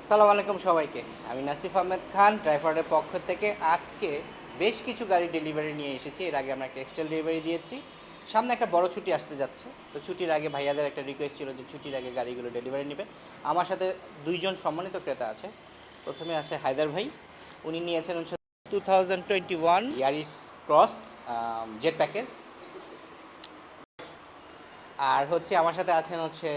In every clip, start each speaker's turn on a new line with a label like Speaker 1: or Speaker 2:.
Speaker 1: আসসালামু আলাইকুম সবাইকে। আমি নাসিফ আহমেদ খান ড্রাইভারের পক্ষ থেকে আজকে বেশ কিছু গাড়ি ডেলিভারি নিয়ে এসেছি। এর আগে আমরা একটা এক্সটেল ডেলিভারি দিয়েছি। সামনে একটা বড় ছুটি আসতে যাচ্ছে, তো ছুটির আগে ভাইয়াদের একটা রিকোয়েস্ট ছিল যে ছুটির আগে গাড়িগুলো ডেলিভারি নেবে। আমার সাথে দুইজন সম্মানিত ক্রেতা আছে। প্রথমে আছে হায়দার ভাই, উনি নিয়েছেন হচ্ছে 2021 ইয়ারিস ক্রস জেট প্যাকেজ। আর হচ্ছে আমার সাথে আছেন হচ্ছে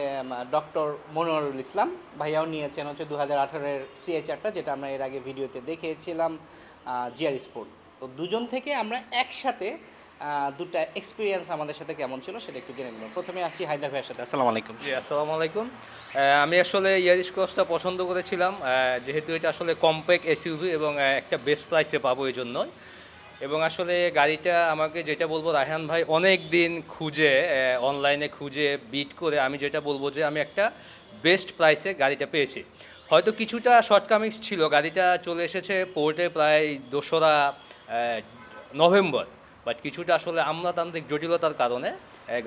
Speaker 1: ডক্টর মনোয়ারুল ইসলাম, ভাইয়াও নিয়েছেন হচ্ছে 2018-এর সিএচআরটা, যেটা আমরা এর আগে ভিডিওতে দেখিয়েছিলাম, জিআর স্পোর্ট। তো দুজন থেকে আমরা একসাথে দুটা এক্সপিরিয়েন্স আমাদের সাথে কেমন ছিল সেটা একটু জেনে নিলাম। প্রথমে আসছি হায়দার ভাইয়ের সাথে। আসসালামু আলাইকুম।
Speaker 2: জি, আসসালামু আলাইকুম। আমি আসলে ইয়ারিস ক্রসটা পছন্দ করেছিলাম, যেহেতু এটা আসলে কম্প্যাক্ট এসইউভি এবং একটা বেস্ট প্রাইসে পাবো এই জন্য। এবং আসলে গাড়িটা আমাকে যেটা বলবো, রায়হান ভাই অনেক দিন খুঁজে অনলাইনে খুঁজে বিট করে আমি যেটা বলবো যে আমি একটা বেস্ট প্রাইসে গাড়িটা পেয়েছি। হয়তো কিছুটা শর্টকামিংস ছিল, গাড়িটা চলে এসেছে পোর্টে প্রায় 2রা নভেম্বর, বাট কিছুটা আসলে আমলাতান্ত্রিক জটিলতার কারণে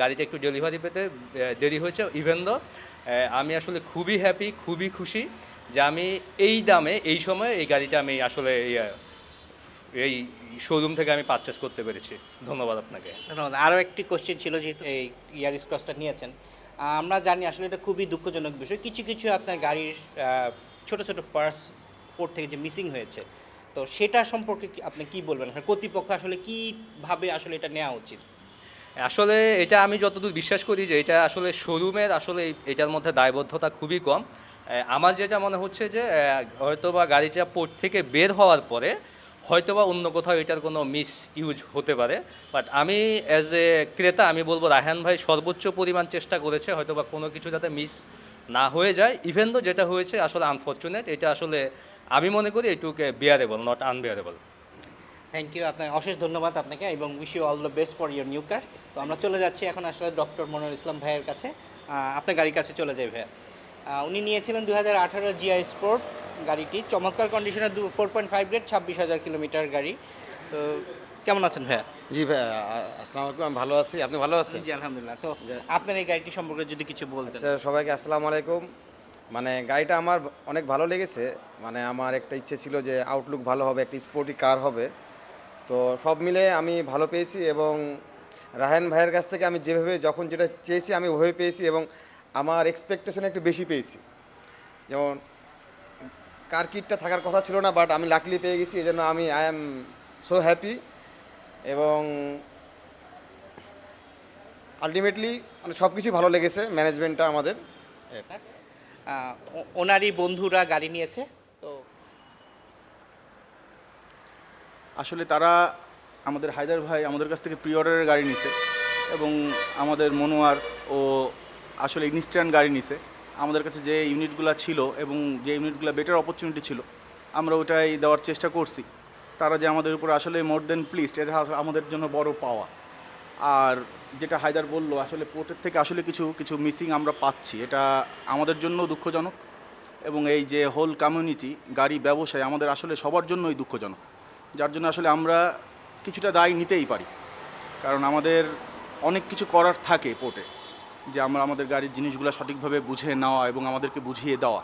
Speaker 2: গাড়িটা একটু ডেলিভারি পেতে দেরি হয়েছে। ইভেন দো আমি আসলে খুবই হ্যাপি, খুবই খুশি যে আমি এই দামে এই সময়ে এই গাড়িটা আমি আসলে এই শোরুম থেকে আমি পারচেস করতে পেরেছি। ধন্যবাদ আপনাকে।
Speaker 1: ধন্যবাদ। আরও একটি কোশ্চেন ছিল, যেহেতু এই ইয়ারিস ক্রসটা নিয়েছেন, আমরা জানি আসলে এটা খুবই দুঃখজনক বিষয়, কিছু কিছু আপনার গাড়ির ছোট ছোট পার্টস পোর্ট থেকে যে মিসিং হয়েছে, তো সেটা সম্পর্কে আপনি কি বলবেন? কর্তৃপক্ষ আসলে কীভাবে আসলে এটা নেওয়া উচিত?
Speaker 2: আসলে এটা আমি যতদূর বিশ্বাস করি যে এটা আসলে শোরুমের আসলে এটার মধ্যে দায়বদ্ধতা খুবই কম। আমার যেটা মনে হচ্ছে যে হয়তোবা গাড়িটা পোর্ট থেকে বের হওয়ার পরে হয়তোবা অন্য কোথাও এটার কোনো মিস ইউজ হতে পারে। বাট আমি অ্যাজ এ ক্রেতা আমি বলবো রায়হান ভাই সর্বোচ্চ পরিমাণ চেষ্টা করেছে হয়তোবা কোনো কিছু যাতে মিস না হয়ে যায়। ইভেন দো যেটা হয়েছে আসলে আনফর্চুনেট, এটা আসলে আমি মনে করি এটুকে bearable, not unbearable.
Speaker 1: Thank you, আপনার অশেষ ধন্যবাদ আপনাকে, এবং wish you all the best for your new car. তো আমরা চলে যাচ্ছি এখন আসলে ডক্টর মনোয়ারুল ইসলাম ভাইয়ের কাছে। আপনার গাড়ির কাছে চলে যাই ভাইয়া। উনি নিয়েছিলেন 2018 জিআই স্পোর্ট গাড়িটি, চমৎকার কন্ডিশনে 4.5 গ্রেড, 26,000 কিলোমিটার গাড়ি। তো কেমন আছেন ভাইয়া?
Speaker 3: জি ভাই, আসসালামু আলাইকুম। আমি ভালো আছি, আপনি ভালো আছেন?
Speaker 1: জি আলহামদুলিল্লাহ। তো আপনার এই গাড়িটি সম্পর্কে যদি কিছু বলতেন।
Speaker 3: আচ্ছা, সবাইকে আসসালামু আলাইকুম। মানে গাড়িটা আমার অনেক ভালো লেগেছে। মানে আমার একটা ইচ্ছে ছিল যে আউটলুক ভালো হবে, একটা স্পোর্টি কার হবে। তো সব মিলে আমি ভালো পেয়েছি, এবং রায়হান ভাইয়ের কাছ থেকে আমি যেভাবে যখন যেটা চেয়েছি আমি ওইভাবে পেয়েছি, এবং আমার এক্সপেকটেশন একটু বেশি পেয়েছি। যেমন কার কিটটা থাকার কথা ছিল না, বাট আমি লাকলি পেয়ে গেছি, এই জন্য আই অ্যাম সো হ্যাপি। এবং আলটিমেটলি মানে সব কিছুই ভালো লেগেছে, ম্যানেজমেন্টটা আমাদের।
Speaker 1: ওনারই বন্ধুরা গাড়ি নিয়েছে, তো
Speaker 4: আসলে তারা আমাদের হায়দার ভাই আমাদের কাছ থেকে প্রি অর্ডারের গাড়ি নিছে, এবং আমাদের মনোয়ার ও আসলে ইনস্ট্যান্ট গাড়ি নিছে। আমাদের কাছে যে ইউনিটগুলো ছিল এবং যে ইউনিটগুলো বেটার অপরচুনিটি ছিল আমরা ওটাই দেওয়ার চেষ্টা করছি। তারা যে আমাদের উপর আসলে মোর দেন প্লিজড, এটা আমাদের জন্য বড় পাওয়া। আর যেটা হায়দার বললো, আসলে পোর্টের থেকে আসলে কিছু কিছু মিসিং আমরা পাচ্ছি, এটা আমাদের জন্য দুঃখজনক, এবং এই যে হোল কমিউনিটি গাড়ি ব্যবসায় আমাদের আসলে সবার জন্যই দুঃখজনক, যার জন্য আসলে আমরা কিছুটা দায় নিতেই পারি। কারণ আমাদের অনেক কিছু করার থাকে পোর্টে, যে আমরা আমাদের গাড়ির জিনিসগুলো সঠিকভাবে বুঝে নেওয়া এবং আমাদেরকে বুঝিয়ে দেওয়া।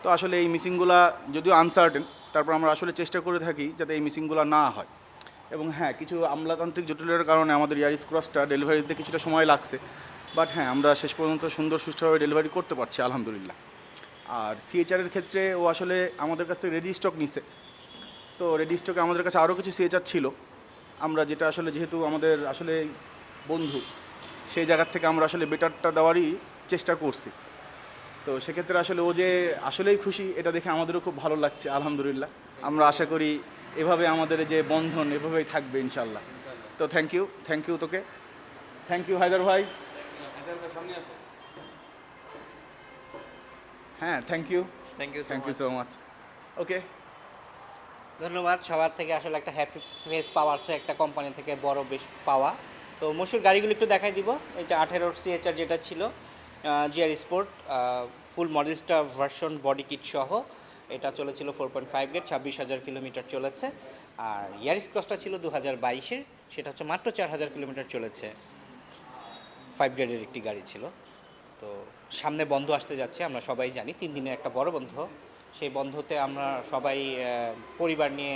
Speaker 4: তো আসলে এই মিসিংগুলো যদিও আনসার্টেন, তারপর আমরা আসলে চেষ্টা করে থাকি যাতে এই মিসিংগুলো না হয়। এবং হ্যাঁ, কিছু আমলাতান্ত্রিক জটিলতার কারণে আমাদের ইয়ারিস ক্রসটা ডেলিভারি দিতে কিছুটা সময় লাগছে, বাট হ্যাঁ আমরা শেষ পর্যন্ত সুন্দর সুষ্ঠুভাবে ডেলিভারি করতে পারছি আলহামদুলিল্লাহ। আর সিএচআরের ক্ষেত্রে ও আসলে আমাদের কাছ থেকে রেডি স্টক নিছে। তো রেডি স্টকে আমাদের কাছে আরও কিছু সিএচআর ছিল, আমরা যেটা আসলে যেহেতু আমাদের আসলে বন্ধু, সেই জায়গার থেকে আমরা আসলে বেটারটা দেওয়ারই চেষ্টা করছি। তো সেক্ষেত্রে আসলে ও যে আসলেই খুশি, এটা দেখে আমাদেরও খুব ভালো লাগছে আলহামদুলিল্লাহ। আমরা আশা করি এভাবে আমাদের যে বন্ধন এভাবেই থাকবে ইনশাল্লাহ। তো থ্যাংক ইউ তোকে, থ্যাংক ইউ হায়দার ভাই। হ্যাঁ, থ্যাংক ইউ সো মাচ। ওকে,
Speaker 1: ধন্যবাদ। সবার থেকে আসলে একটা হ্যাপি ফেস পাওয়ার হচ্ছে একটা কোম্পানি থেকে বড় বেশ পাওয়া। তো মশুর গাড়িগুলো একটু দেখাই দিব। এটা 18 সিএচআর যেটা ছিল জিআর স্পোর্ট, ফুল মডেলসটা ভার্সন বডি কিট সহ, এটা চলেছিল 4.5 গ্রেড, 26,000 কিলোমিটার চলেছে। আর ইয়ারিস ক্রসটা ছিল 2022-এর, সেটা হচ্ছে মাত্র 4,000 কিলোমিটার চলেছে। 5 গ্রেডের একটি গাড়ি ছিল। তো সামনে বন্ধ আসতে যাচ্ছে, আমরা সবাই জানি 3 দিনের একটা বড় বন্ধ সেই বন্ধতে আমরা সবাই পরিবার নিয়ে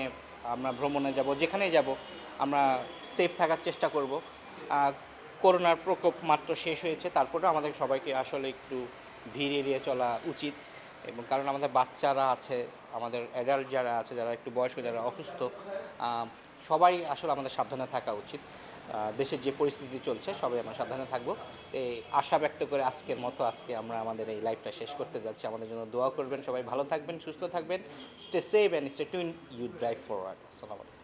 Speaker 1: আমরা ভ্রমণে যাব, যেখানেই যাব আমরা সেফ থাকার চেষ্টা করব। করোনার প্রকোপ মাত্র শেষ হয়েছে, তারপরেও আমাদের সবাইকে আসলে একটু ভিড় এড়িয়ে চলা উচিত। এবং কারণ আমাদের বাচ্চারা আছে, আমাদের অ্যাডাল্ট যারা আছে, যারা একটু বয়স্ক, যারা অসুস্থ, সবাই আসলে আমাদের সাবধানে থাকা উচিত। দেশের যে পরিস্থিতি চলছে সবাই আমরা সাবধানে থাকবো, এই আশা ব্যক্ত করে আজকে আমরা আমাদের এই লাইভটা শেষ করতে যাচ্ছি। আমাদের জন্য দোয়া করবেন, সবাই ভালো থাকবেন, সুস্থ থাকবেন, stay safe and stay tuned, you drive forward. আসসালামু আলাইকুম।